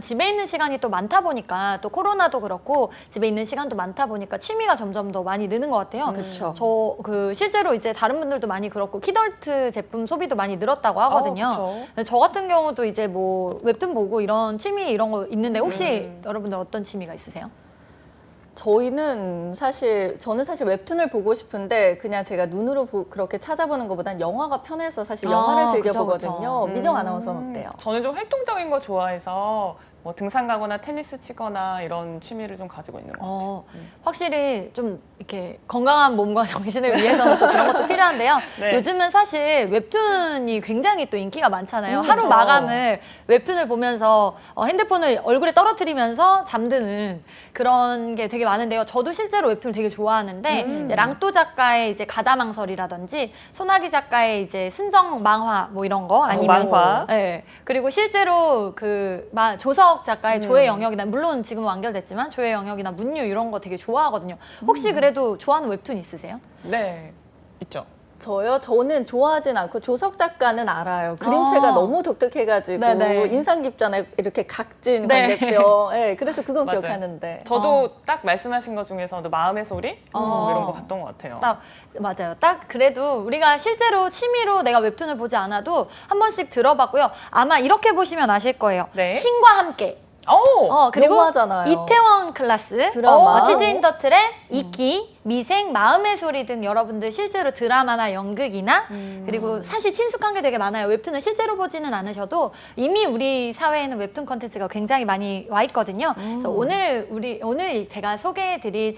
집에 있는 시간이 또 많다 보니까 또 코로나도 그렇고 집에 있는 시간도 많다 보니까 취미가 점점 더 많이 느는 것 같아요. 그렇죠. 저 실제로 이제 다른 분들도 많이 그렇고 키덜트 제품 소비도 많이 늘었다고 하거든요. 근데 저 같은 경우도 이제 뭐 웹툰 보고 이런 취미 이런 거 있는데 혹시 여러분들 어떤 취미가 있으세요? 저는 사실 웹툰을 보고 싶은데 그냥 제가 눈으로 그렇게 찾아보는 것보단 영화가 편해서 사실 영화를 즐겨보거든요. 그쵸. 미정 아나운서는 어때요? 저는 좀 활동적인 거 좋아해서 뭐 등산 가거나 테니스 치거나 이런 취미를 좀 가지고 있는 것 같아요. 확실히 좀 이렇게 건강한 몸과 정신을 위해서는 또 그런 것도 필요한데요. 네. 요즘은 사실 웹툰이 굉장히 또 인기가 많잖아요. 하루 그렇죠. 마감을 웹툰을 보면서 핸드폰을 얼굴에 떨어뜨리면서 잠드는 그런 게 되게 많은데요. 저도 실제로 웹툰을 되게 좋아하는데 이제 랑또 작가의 이제 가다망설이라든지 소나기 작가의 이제 순정 망화 뭐 이런 거 아니면 망화. 네. 그리고 실제로 조석 작가의 조의 영역이나 물론 지금은 완결됐지만 조의 영역이나 문유 이런 거 되게 좋아하거든요. 혹시 그래도 좋아하는 웹툰 있으세요? 네, 있죠. 저는 좋아하진 않고 조석 작가는 알아요. 그림체가 너무 독특해가지고 네네. 인상 깊잖아요. 이렇게 각진 네. 광대뼈. 네, 그래서 그건 맞아요. 기억하는데. 저도 딱 말씀하신 것 중에서도 마음의 소리 뭐 이런 거 봤던 것 같아요. 맞아요. 딱 그래도 우리가 실제로 취미로 내가 웹툰을 보지 않아도 한 번씩 들어봤고요. 아마 이렇게 보시면 아실 거예요. 네. 신과 함께. 그리고 영화잖아요. 이태원 클라스, 드라마. 치즈 인더 트랩, 이키, 미생, 마음의 소리 등 여러분들 실제로 드라마나 연극이나 그리고 사실 친숙한 게 되게 많아요. 웹툰을 실제로 보지는 않으셔도 이미 우리 사회에는 웹툰 콘텐츠가 굉장히 많이 와 있거든요. 그래서 오늘 제가 소개해드릴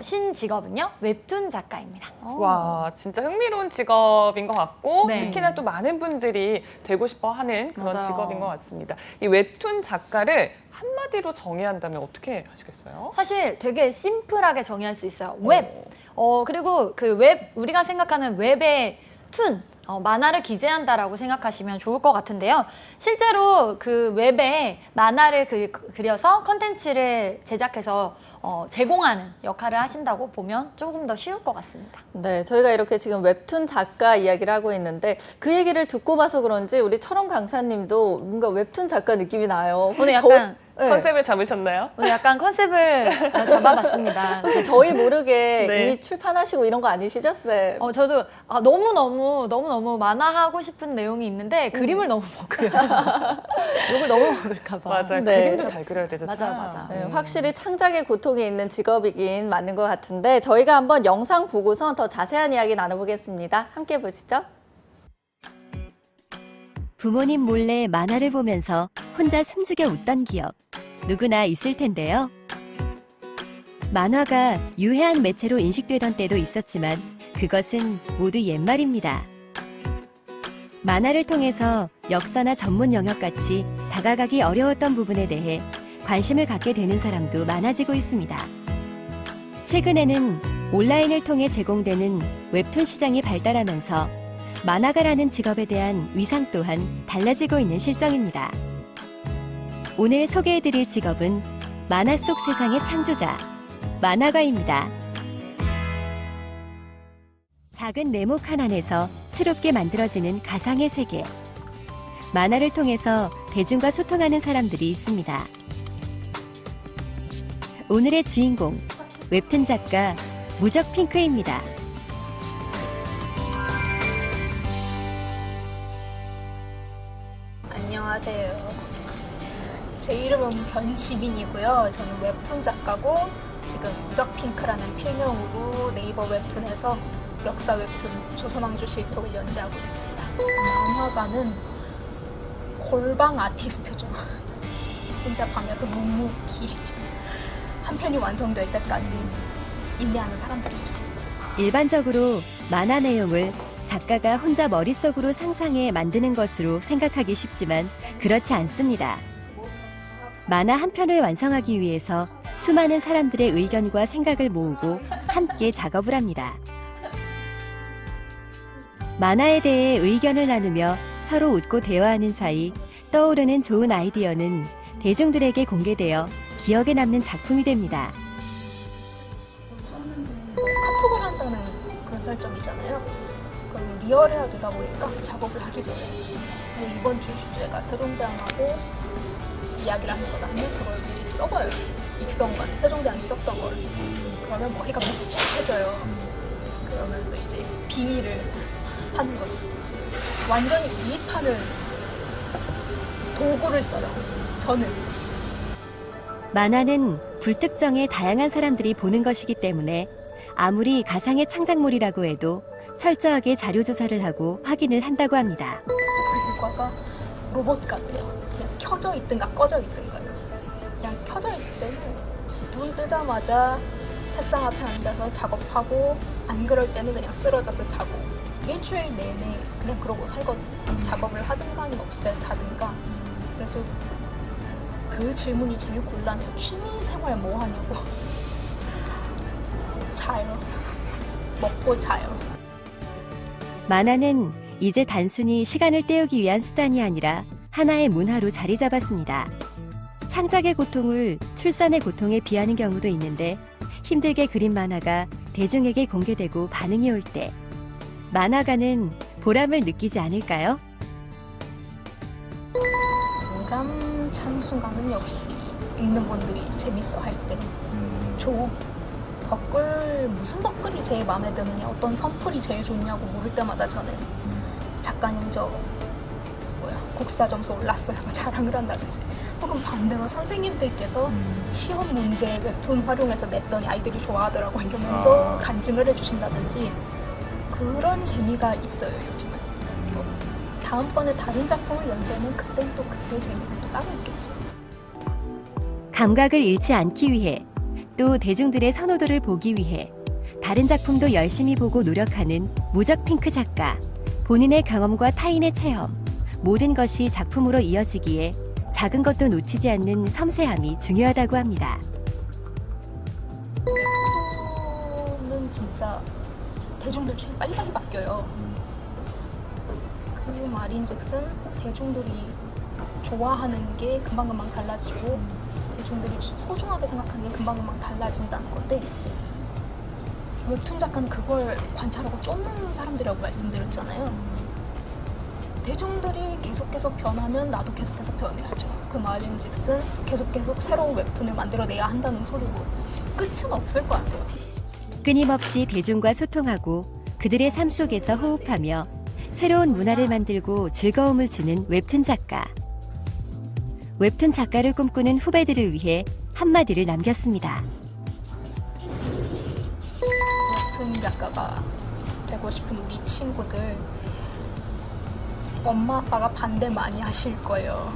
신직업은요 웹툰 작가입니다. 와, 진짜 흥미로운 직업인 것 같고 네. 특히나 또 많은 분들이 되고 싶어 하는 그런 맞아요. 직업인 것 같습니다. 이 웹툰 작가를 한마디로 정의해야 한다면 어떻게 하시겠어요? 사실 되게 심플하게 정의할 수 있어요. 웹. 그리고 우리가 생각하는 웹의 만화를 기재한다라고 생각하시면 좋을 것 같은데요. 실제로 그 웹에 만화를 그려서 컨텐츠를 제작해서 제공하는 역할을 하신다고 보면 조금 더 쉬울 것 같습니다. 네, 저희가 이렇게 지금 웹툰 작가 이야기를 하고 있는데 그 얘기를 듣고 봐서 그런지 우리 철원 강사님도 뭔가 웹툰 작가 느낌이 나요. 오늘 약간 컨셉을 잡으셨나요? 오늘 약간 컨셉을 잡아봤습니다. 혹시 저희 모르게 네. 이미 출판하시고 이런 거 아니시죠, 쌤? 저도 너무 만화하고 싶은 내용이 있는데 그림을 너무 못 그려요. 욕을 너무 먹을까 봐. 맞아요. 네. 그림도 잘 그려야 되죠. 맞아. 네, 확실히 창작의 고통이 있는 직업이긴 맞는 것 같은데 저희가 한번 영상 보고서 더 자세한 이야기 나눠보겠습니다. 함께 보시죠. 부모님 몰래 만화를 보면서 혼자 숨죽여 웃던 기억 누구나 있을 텐데요. 만화가 유해한 매체로 인식되던 때도 있었지만 그것은 모두 옛말입니다. 만화를 통해서 역사나 전문 영역같이 다가가기 어려웠던 부분에 대해 관심을 갖게 되는 사람도 많아지고 있습니다. 최근에는 온라인을 통해 제공되는 웹툰 시장이 발달하면서 만화가라는 직업에 대한 위상 또한 달라지고 있는 실정입니다. 오늘 소개해드릴 직업은 만화 속 세상의 창조자, 만화가입니다. 작은 네모 칸 안에서 새롭게 만들어지는 가상의 세계. 만화를 통해서 대중과 소통하는 사람들이 있습니다. 오늘의 주인공, 웹툰 작가 무적핑크입니다. 안녕하세요. 제 이름은 변지민이고요. 저는 웹툰 작가고 지금 무적핑크라는 필명으로 네이버 웹툰에서 역사 웹툰 조선왕조 실록을 연재하고 있습니다. 만화가는 골방 아티스트죠. 혼자 방에서 묵묵히 한 편이 완성될 때까지 인내하는 사람들이죠. 일반적으로 만화 내용을 작가가 혼자 머릿속으로 상상해 만드는 것으로 생각하기 쉽지만 그렇지 않습니다. 만화 한 편을 완성하기 위해서 수많은 사람들의 의견과 생각을 모으고 함께 작업을 합니다. 만화에 대해 의견을 나누며 서로 웃고 대화하는 사이 떠오르는 좋은 아이디어는 대중들에게 공개되어 기억에 남는 작품이 됩니다. 카톡을 한다는 그런 설정이잖아요. 그럼 리얼해야 되다 보니까 작업을 하기 전에 이번 주 주제가 세종대왕하고 이야기를 한다거나 하면 그걸 미리 써봐요. 익성관에 세종대왕이 썼던 걸. 그러면 머리가 묵직해져요. 그러면서 이제 빙의를 하는 거죠. 완전히 이입하는 도구를 써요. 저는. 만화는 불특정의 다양한 사람들이 보는 것이기 때문에 아무리 가상의 창작물이라고 해도 철저하게 자료 조사를 하고 확인을 한다고 합니다. 결과가 로봇 같아요. 그냥 켜져 있든가 꺼져 있든가요. 그냥 켜져 있을 때는 눈 뜨자마자 책상 앞에 앉아서 작업하고 안 그럴 때는 그냥 쓰러져서 자고 일주일 내내 그냥 그러고 살거든요. 작업을 하든가 아니면 없을 때 자든가. 그래서 그 질문이 제일 곤란해요. 취미생활 뭐 하냐고. 자요. 먹고 자요. 만화는 이제 단순히 시간을 때우기 위한 수단이 아니라 하나의 문화로 자리 잡았습니다. 창작의 고통을 출산의 고통에 비하는 경우도 있는데 힘들게 그린 만화가 대중에게 공개되고 반응이 올 때 만화가는 보람을 느끼지 않을까요? 보람 찬 순간은 역시 읽는 분들이 재밌어 할 때. 덧글, 무슨 덧글이 제일 마음에 드느냐, 어떤 선풀이 제일 좋냐고 물을 때마다 저는 작가님 국사점수 올랐어요 자랑을 한다든지, 혹은 반대로 선생님들께서 시험 문제 웹툰 활용해서 냈더니 아이들이 좋아하더라고 이러면서 간증을 해주신다든지 그런 재미가 있어요 요즘은. 또 다음번에 다른 작품을 연재하면 그땐 또 그때 재미가 또 따로 있겠죠. 감각을 잃지 않기 위해 또 대중들의 선호도를 보기 위해 다른 작품도 열심히 보고 노력하는 무적핑크 작가. 본인의 경험과 타인의 체험, 모든 것이 작품으로 이어지기에 작은 것도 놓치지 않는 섬세함이 중요하다고 합니다. 웹툰은 진짜 대중들 취향이 빨리빨리 바뀌어요. 그 말인즉슨 대중들이 좋아하는 게 금방금방 달라지고 대중들이 소중하게 생각하는 게 금방금방 달라진다는 건데, 웹툰 작가는 그걸 관찰하고 쫓는 사람들이라고 말씀드렸잖아요. 대중들이 계속 변하면 나도 계속 변해야죠. 그 말인즉슨 계속 새로운 웹툰을 만들어내야 한다는 소리고 끝은 없을 것 같아요. 끊임없이 대중과 소통하고 그들의 삶 속에서 호흡하며 새로운 문화를 만들고 즐거움을 주는 웹툰 작가. 웹툰 작가를 꿈꾸는 후배들을 위해 한마디를 남겼습니다. 웹툰 작가가 되고 싶은 우리 친구들, 엄마 아빠가 반대 많이 하실 거예요.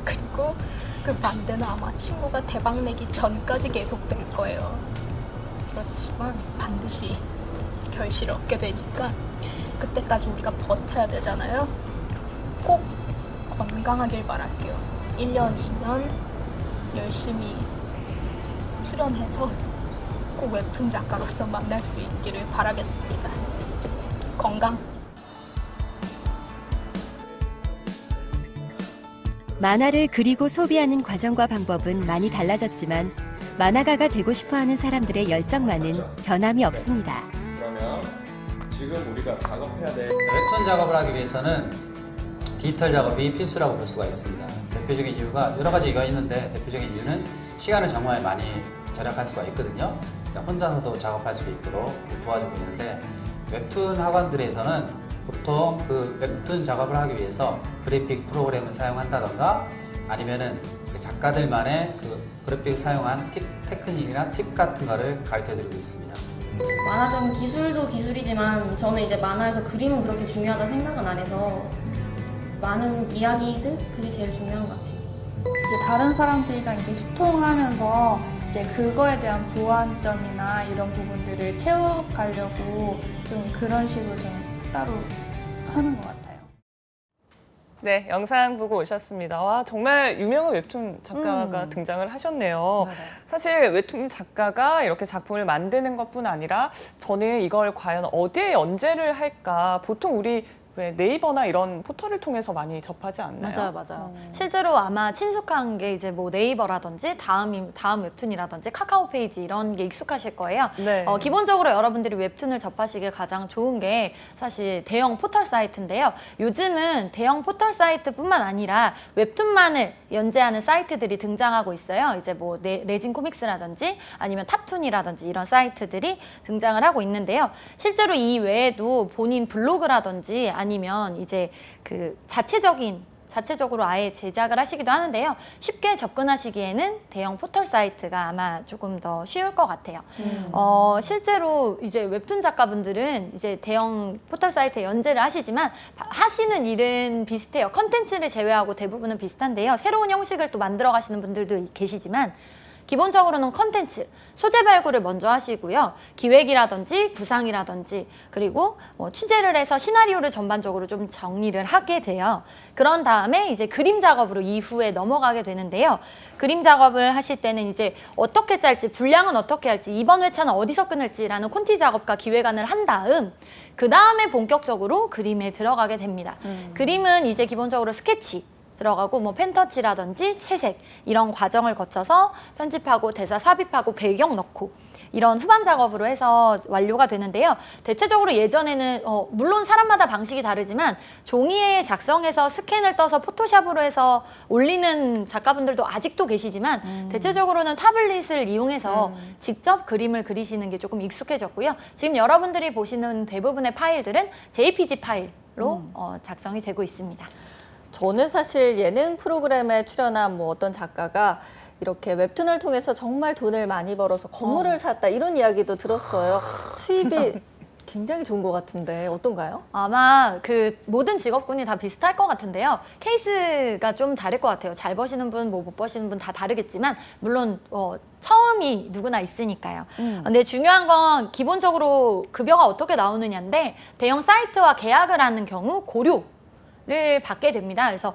그리고 그 반대는 아마 친구가 대박 내기 전까지 계속될 거예요. 그렇지만 반드시 결실을 얻게 되니까 그때까지 우리가 버텨야 되잖아요. 꼭 건강하길 바랄게요. 1년, 2년 열심히 수련해서 꼭 웹툰 작가로서 만날 수 있기를 바라겠습니다. 건강. 만화를 그리고 소비하는 과정과 방법은 많이 달라졌지만 만화가가 되고 싶어하는 사람들의 열정만은 변함이 없습니다. 그러면 지금 우리가 작업해야 될 웹툰 작업을 하기 위해서는 디지털 작업이 필수라고 볼 수가 있습니다. 대표적인 이유가 여러 가지가 있는데 대표적인 이유는 시간을 정말 많이 절약할 수가 있거든요. 그러니까 혼자서도 작업할 수 있도록 도와주고 있는데, 웹툰 학원들에서는 보통 그 웹툰 작업을 하기 위해서 그래픽 프로그램을 사용한다던가 아니면은 그 작가들만의 그 그래픽을 사용한 테크닉이나 팁 같은 거를 가르쳐 드리고 있습니다. 만화적인 기술도 기술이지만 저는 이제 만화에서 그림은 그렇게 중요하다 생각은 안 해서 많은 이야기들 그게 제일 중요한 것 같아요. 이제 다른 사람들이랑 이제 소통하면서 이제 그거에 대한 보완점이나 이런 부분들을 채워가려고 좀 그런 식으로 좀 따로 하는 것 같아요. 네, 영상 보고 오셨습니다. 와, 정말 유명한 웹툰 작가가 등장을 하셨네요. 맞아요. 사실 웹툰 작가가 이렇게 작품을 만드는 것뿐 아니라 저는 이걸 과연 어디에 연재를 할까? 보통 우리 왜 네이버나 이런 포털을 통해서 많이 접하지 않나요? 맞아요. 실제로 아마 친숙한 게 이제 뭐 네이버라든지 다음 웹툰이라든지 카카오 페이지 이런 게 익숙하실 거예요. 네. 기본적으로 여러분들이 웹툰을 접하시기에 가장 좋은 게 사실 대형 포털 사이트인데요. 요즘은 대형 포털 사이트뿐만 아니라 웹툰만을 연재하는 사이트들이 등장하고 있어요. 이제 뭐 레진 코믹스라든지 아니면 탑툰이라든지 이런 사이트들이 등장을 하고 있는데요. 실제로 이 외에도 본인 블로그라든지 아니면 이제 그 자체적으로 아예 제작을 하시기도 하는데요. 쉽게 접근하시기에는 대형 포털 사이트가 아마 조금 더 쉬울 것 같아요. 실제로 이제 웹툰 작가분들은 이제 대형 포털 사이트에 연재를 하시지만 하시는 일은 비슷해요. 컨텐츠를 제외하고 대부분은 비슷한데요. 새로운 형식을 또 만들어 가시는 분들도 계시지만 기본적으로는 컨텐츠, 소재 발굴을 먼저 하시고요. 기획이라든지 구상이라든지 그리고 취재를 해서 시나리오를 전반적으로 좀 정리를 하게 돼요. 그런 다음에 이제 그림 작업으로 이후에 넘어가게 되는데요. 그림 작업을 하실 때는 이제 어떻게 짤지, 분량은 어떻게 할지, 이번 회차는 어디서 끊을지라는 콘티 작업과 기획안을 한 다음 그 다음에 본격적으로 그림에 들어가게 됩니다. 그림은 이제 기본적으로 스케치, 들어가고 뭐 펜터치라든지 채색 이런 과정을 거쳐서 편집하고 대사 삽입하고 배경 넣고 이런 후반 작업으로 해서 완료가 되는데요. 대체적으로 예전에는 물론 사람마다 방식이 다르지만 종이에 작성해서 스캔을 떠서 포토샵으로 해서 올리는 작가분들도 아직도 계시지만 대체적으로는 타블릿을 이용해서 직접 그림을 그리시는 게 조금 익숙해졌고요. 지금 여러분들이 보시는 대부분의 파일들은 JPG 파일로 작성이 되고 있습니다. 저는 사실 예능 프로그램에 출연한 뭐 어떤 작가가 이렇게 웹툰을 통해서 정말 돈을 많이 벌어서 건물을 샀다 이런 이야기도 들었어요. 수입이 굉장히 좋은 것 같은데 어떤가요? 아마 그 모든 직업군이 다 비슷할 것 같은데요. 케이스가 좀 다를 것 같아요. 잘 버시는 분, 뭐 못 버시는 분 다 다르겠지만 물론 처음이 누구나 있으니까요. 근데 중요한 건 기본적으로 급여가 어떻게 나오느냐인데 대형 사이트와 계약을 하는 경우 고려를 받게 됩니다. 그래서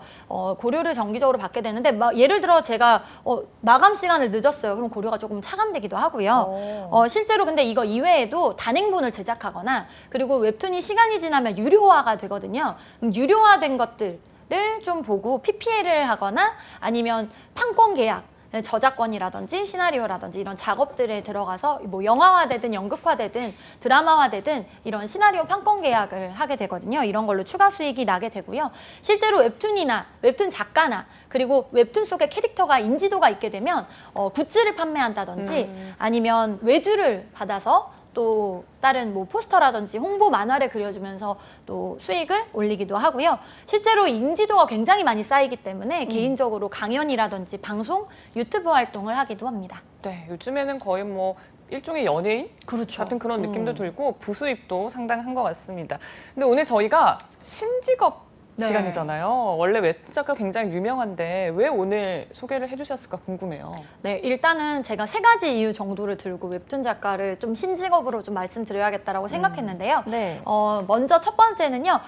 고려를 정기적으로 받게 되는데 예를 들어 제가 마감 시간을 늦었어요. 그럼 고려가 조금 차감되기도 하고요. 실제로 근데 이거 이외에도 단행본을 제작하거나 그리고 웹툰이 시간이 지나면 유료화가 되거든요. 그럼 유료화된 것들을 좀 보고 PPL을 하거나 아니면 판권 계약 저작권이라든지 시나리오라든지 이런 작업들에 들어가서 뭐 영화화되든 연극화되든 드라마화되든 이런 시나리오 판권 계약을 하게 되거든요. 이런 걸로 추가 수익이 나게 되고요. 실제로 웹툰이나 웹툰 작가나 그리고 웹툰 속의 캐릭터가 인지도가 있게 되면 굿즈를 판매한다든지 아니면 외주를 받아서 또 다른 뭐 포스터라든지 홍보 만화를 그려주면서 또 수익을 올리기도 하고요. 실제로 인지도가 굉장히 많이 쌓이기 때문에 개인적으로 강연이라든지 방송, 유튜브 활동을 하기도 합니다. 네, 요즘에는 거의 뭐 일종의 연예인 그렇죠. 같은 그런 느낌도 들고 부수입도 상당한 것 같습니다. 근데 오늘 저희가 신직업 시간이잖아요. 원래 웹툰 작가 굉장히 유명한데 왜 오늘 소개를 해주셨을까 궁금해요. 네, 일단은 제가 3가지 이유 정도를 들고 웹툰 작가를 좀 신직업으로 좀 말씀드려야겠다라고 생각했는데요. 네. 먼저 첫 번째는요.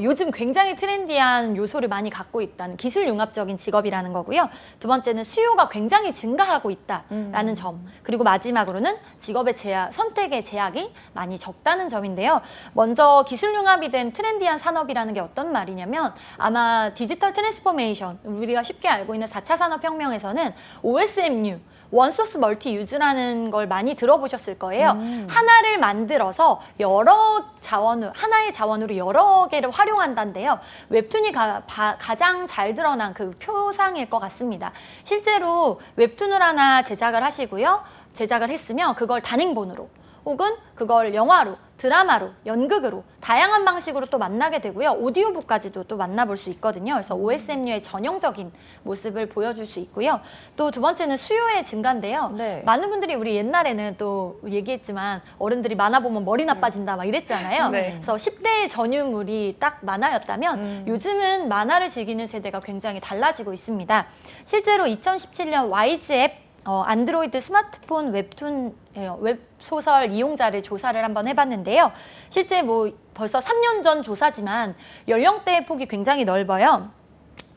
요즘 굉장히 트렌디한 요소를 많이 갖고 있다는 기술 융합적인 직업이라는 거고요. 두 번째는 수요가 굉장히 증가하고 있다라는 점. 그리고 마지막으로는 직업의 선택의 제약이 많이 적다는 점인데요. 먼저 기술 융합이 된 트렌디한 산업이라는 게 어떤 말이냐면 아마 디지털 트랜스포메이션, 우리가 쉽게 알고 있는 4차 산업혁명에서는 OSMU, 원소스 멀티 유즈라는 걸 많이 들어보셨을 거예요. 하나를 만들어서 하나의 자원으로 여러 개를 활용한다는데요. 웹툰이 가장 잘 드러난 그 표상일 것 같습니다. 실제로 웹툰을 하나 제작을 하시고요. 제작을 했으면 그걸 단행본으로 혹은 그걸 영화로, 드라마로, 연극으로 다양한 방식으로 또 만나게 되고요. 오디오북까지도 또 만나볼 수 있거든요. 그래서 OSMU의 전형적인 모습을 보여줄 수 있고요. 또 두 번째는 수요의 증가인데요. 네. 많은 분들이 우리 옛날에는 또 얘기했지만 어른들이 만화 보면 머리 나빠진다 막 이랬잖아요. 네. 그래서 10대의 전유물이 딱 만화였다면 요즘은 만화를 즐기는 세대가 굉장히 달라지고 있습니다. 실제로 2017년 YG 앱 안드로이드 스마트폰 웹툰 웹소설 이용자를 조사를 한번 해봤는데요. 실제 뭐 벌써 3년 전 조사지만 연령대의 폭이 굉장히 넓어요.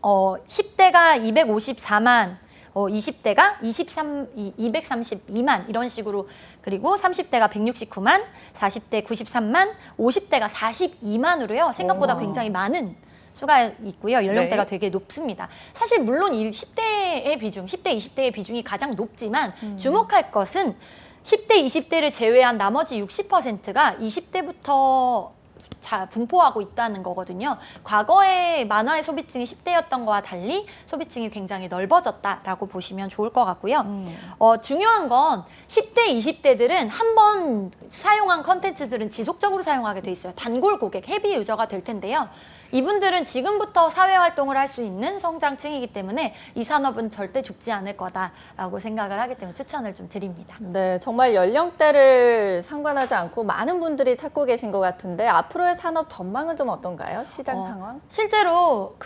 10대가 254만, 20대가 232만 이런 식으로, 그리고 30대가 169만, 40대 93만, 50대가 42만으로요. 생각보다 굉장히 많은 수가 있고요. 연령대가 네. 되게 높습니다. 사실 물론 이 10대의 비중, 10대, 20대의 비중이 가장 높지만 주목할 것은 10대, 20대를 제외한 나머지 60%가 20대부터 분포하고 있다는 거거든요. 과거에 만화의 소비층이 10대였던 거와 달리 소비층이 굉장히 넓어졌다라고 보시면 좋을 것 같고요. 중요한 건 10대, 20대들은 한 번 사용한 컨텐츠들은 지속적으로 사용하게 돼 있어요. 단골 고객, 헤비 유저가 될 텐데요. 이분들은 지금부터 사회활동을 할 수 있는 성장층이기 때문에 이 산업은 절대 죽지 않을 거다라고 생각을 하기 때문에 추천을 좀 드립니다. 네, 정말 연령대를 상관하지 않고 많은 분들이 찾고 계신 것 같은데 앞으로의 산업 전망은 좀 어떤가요? 시장 상황? 실제로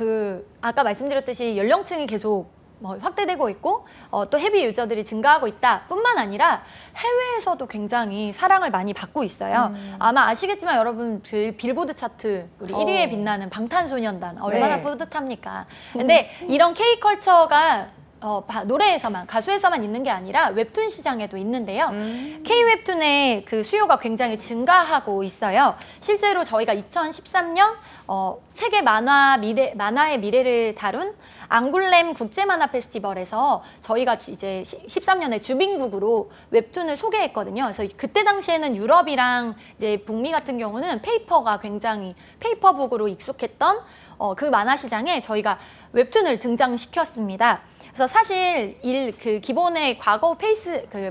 아까 말씀드렸듯이 연령층이 계속 확대되고 있고 또 헤비 유저들이 증가하고 있다 뿐만 아니라 해외에서도 굉장히 사랑을 많이 받고 있어요. 아마 아시겠지만 여러분 그 빌보드 차트 우리 1위에 빛나는 방탄소년단 얼마나 네. 뿌듯합니까? 근데 이런 K컬처가 노래에서만, 가수에서만 있는 게 아니라 웹툰 시장에도 있는데요. K-웹툰의 그 수요가 굉장히 증가하고 있어요. 실제로 저희가 2013년 세계 만화의 미래를 다룬 앙굴렘 국제만화 페스티벌에서 저희가 이제 13년에 주빙국으로 웹툰을 소개했거든요. 그래서 그때 당시에는 유럽이랑 이제 북미 같은 경우는 페이퍼북으로 익숙했던 그 만화 시장에 저희가 웹툰을 등장시켰습니다. 그래서 사실 기본의 과거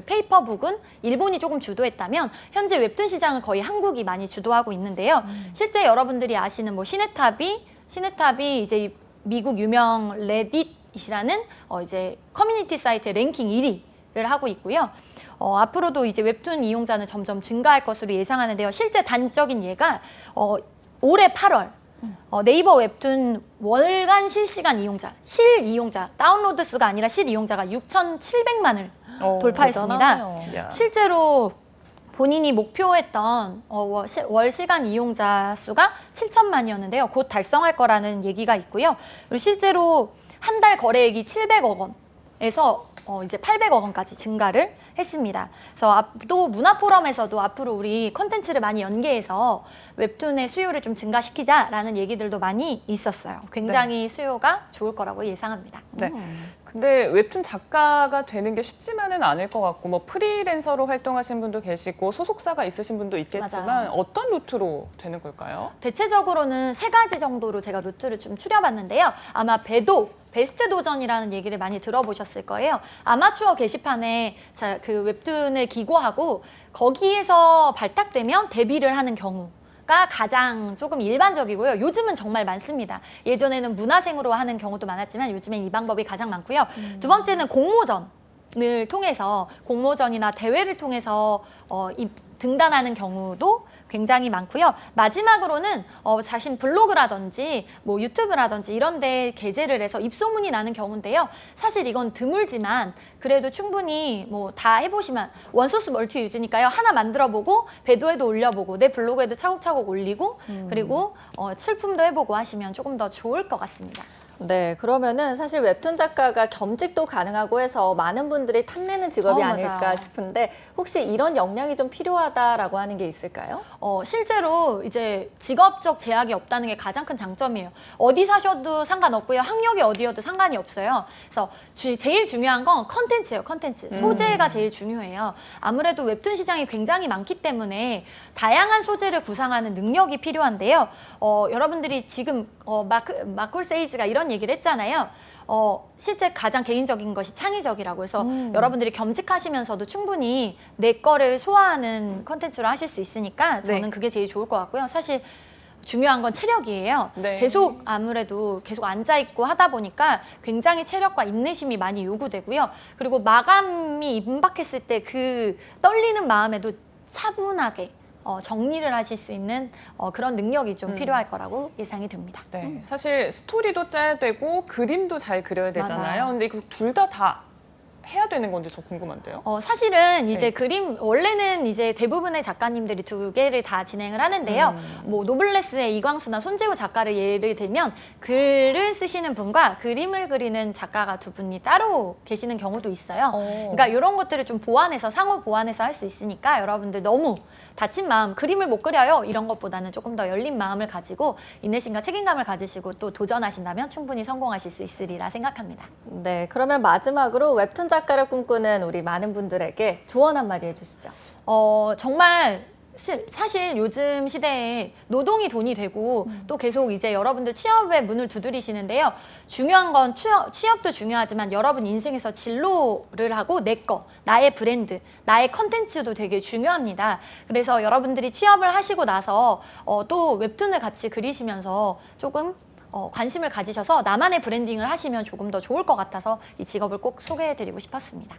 페이퍼북은 일본이 조금 주도했다면 현재 웹툰 시장은 거의 한국이 많이 주도하고 있는데요. 실제 여러분들이 아시는 시네탑이 이제 미국 유명 레딧이라는 이제 커뮤니티 사이트의 랭킹 1위를 하고 있고요. 앞으로도 이제 웹툰 이용자는 점점 증가할 것으로 예상하는데요. 실제 단적인 예가 올해 8월 네이버 웹툰 월간 실시간 이용자, 다운로드 수가 아니라 실 이용자가 6,700만을 돌파했습니다. 대단하네요. 실제로 본인이 목표했던 월 시간 이용자 수가 7천만이었는데요. 곧 달성할 거라는 얘기가 있고요. 그리고 실제로 한 달 거래액이 700억 원에서 이제 800억 원까지 증가를 했습니다. 그래서 또 문화포럼에서도 앞으로 우리 컨텐츠를 많이 연계해서 웹툰의 수요를 좀 증가시키자라는 얘기들도 많이 있었어요. 굉장히 수요가 좋을 거라고 예상합니다. 네. 근데 웹툰 작가가 되는 게 쉽지만은 않을 것 같고 뭐 프리랜서로 활동하신 분도 계시고 소속사가 있으신 분도 있겠지만 맞아요. 어떤 루트로 되는 걸까요? 대체적으로는 3가지 정도로 제가 루트를 좀 추려봤는데요. 아마 베스트 도전이라는 얘기를 많이 들어보셨을 거예요. 아마추어 게시판에 그 웹툰을 기고하고 거기에서 발탁되면 데뷔를 하는 경우가 가장 조금 일반적이고요. 요즘은 정말 많습니다. 예전에는 문화생으로 하는 경우도 많았지만 요즘엔 이 방법이 가장 많고요. 두 번째는 공모전을 통해서 공모전이나 대회를 통해서 등단하는 경우도 굉장히 많고요. 마지막으로는 자신 블로그라든지 뭐 유튜브라든지 이런 데 게재를 해서 입소문이 나는 경우인데요. 사실 이건 드물지만 그래도 충분히 뭐 다 해보시면 원소스 멀티 유즈니까요. 하나 만들어보고 배도에도 올려보고 내 블로그에도 차곡차곡 올리고 그리고 출품도 해보고 하시면 조금 더 좋을 것 같습니다. 네, 그러면은 사실 웹툰 작가가 겸직도 가능하고 해서 많은 분들이 탐내는 직업이 아닐까 맞아요. 싶은데 혹시 이런 역량이 좀 필요하다라고 하는 게 있을까요? 실제로 이제 직업적 제약이 없다는 게 가장 큰 장점이에요. 어디 사셔도 상관없고요. 학력이 어디여도 상관이 없어요. 그래서 제일 중요한 건 컨텐츠예요. 컨텐츠. 소재가 제일 중요해요. 아무래도 웹툰 시장이 굉장히 많기 때문에 다양한 소재를 구상하는 능력이 필요한데요. 여러분들이 지금 마콜 세이지가 이런 얘기를 했잖아요. 실제 가장 개인적인 것이 창의적이라고 해서 여러분들이 겸직하시면서도 충분히 내 거를 소화하는 컨텐츠로 하실 수 있으니까 저는 그게 제일 좋을 것 같고요. 사실 중요한 건 체력이에요. 네. 아무래도 계속 앉아있고 하다 보니까 굉장히 체력과 인내심이 많이 요구되고요. 그리고 마감이 임박했을 때 그 떨리는 마음에도 차분하게 정리를 하실 수 있는 그런 능력이 좀 필요할 거라고 예상이 됩니다. 네, 사실 스토리도 짜야 되고 그림도 잘 그려야 되잖아요. 맞아요. 근데 이거 둘 다 해야 되는 건지 저 궁금한데요. 사실은 이제 네. 그림 원래는 이제 대부분의 작가님들이 2개를 다 진행을 하는데요. 뭐 노블레스의 이광수나 손재우 작가를 예를 들면 글을 쓰시는 분과 그림을 그리는 작가가 2분이 따로 계시는 경우도 있어요. 그러니까 이런 것들을 좀 보완해서 상호 보완해서 할 수 있으니까 여러분들 너무 다친 마음, 그림을 못 그려요 이런 것보다는 조금 더 열린 마음을 가지고 인내심과 책임감을 가지시고 또 도전하신다면 충분히 성공하실 수 있으리라 생각합니다. 네, 그러면 마지막으로 웹툰 작가를 꿈꾸는 우리 많은 분들에게 조언 한마디 해주시죠. 정말 사실 요즘 시대에 노동이 돈이 되고 또 계속 이제 여러분들 취업의 문을 두드리시는데요. 중요한 건 취업도 중요하지만 여러분 인생에서 진로를 하고 나의 브랜드, 나의 컨텐츠도 되게 중요합니다. 그래서 여러분들이 취업을 하시고 나서 또 웹툰을 같이 그리시면서 조금 관심을 가지셔서 나만의 브랜딩을 하시면 조금 더 좋을 것 같아서 이 직업을 꼭 소개해드리고 싶었습니다.